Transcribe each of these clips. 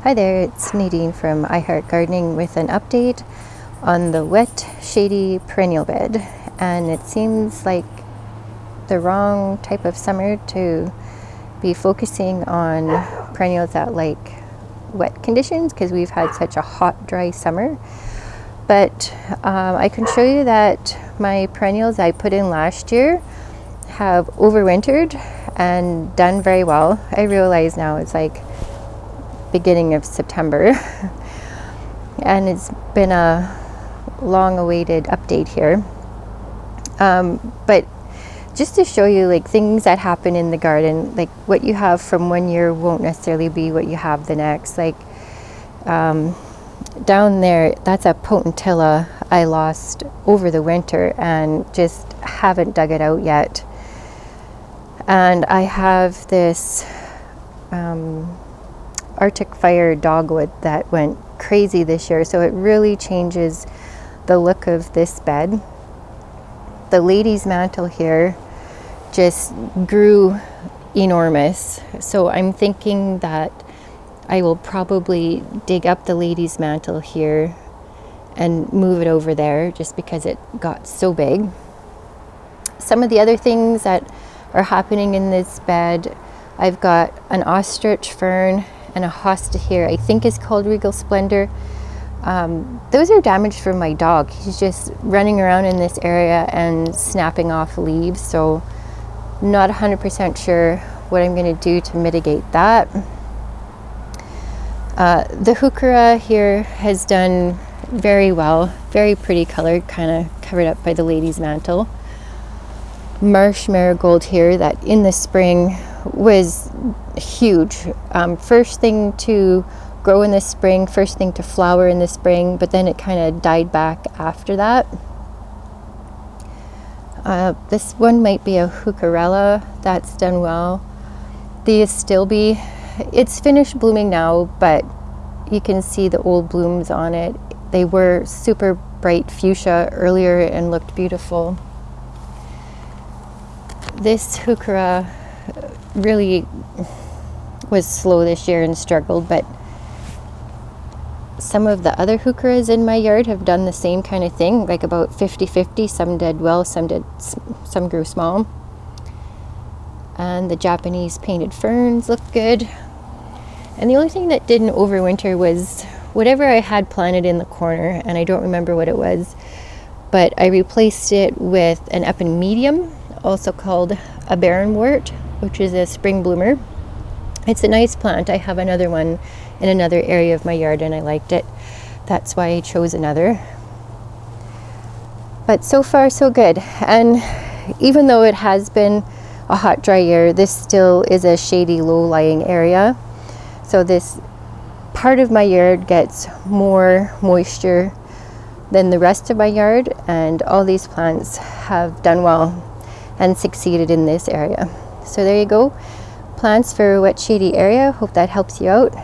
Hi there, it's Nadine from I Heart Gardening with an update on the wet, shady perennial bed. And it seems like the wrong type of summer to be focusing on perennials that like wet conditions because we've had such a hot, dry summer. But I can show you that my perennials I put in last year have overwintered and done very well. I realize now it's like beginning of September and it's been a long-awaited update here, but just to show you like things that happen in the garden, like what you have from one year won't necessarily be what you have the next. Like down there, that's a potentilla I lost over the winter and just haven't dug it out yet. And I have this Arctic fire dogwood that went crazy this year, so it really changes the look of this bed. The lady's mantle here just grew enormous, so I'm thinking that I will probably dig up the lady's mantle here and move it over there just because it got so big. Some of the other things that are happening in this bed, I've got an ostrich fern and a hosta here, I think is called Regal Splendor. Those are damaged from my dog. He's just running around in this area and snapping off leaves, so not 100% sure what I'm going to do to mitigate that. The heuchera here has done very well, very pretty colored, kind of covered up by the lady's mantle. Marsh marigold here that in the spring was huge. First thing to grow in the spring, first thing to flower in the spring, but then it kind of died back after that. This one might be a hookerella that's done well. The astilbe, it's finished blooming now, but you can see the old blooms on it. They were super bright fuchsia earlier and looked beautiful. This heuchera really was slow this year and struggled, but some of the other heucheras in my yard have done the same kind of thing, like about 50-50. Some did well, some grew small. And the Japanese painted ferns look good. And the only thing that didn't overwinter was whatever I had planted in the corner, and I don't remember what it was, but I replaced it with an up and medium, also called a barrenwort, which is a spring bloomer. It's a nice plant. I have another one in another area of my yard and I liked it. That's why I chose another. But so far so good. And even though it has been a hot, dry year, this still is a shady, low-lying area. So this part of my yard gets more moisture than the rest of my yard, and all these plants have done well and succeeded in this area. So there you go. Plants for wet, shady area. Hope that helps you out.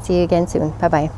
See you again soon. Bye-bye.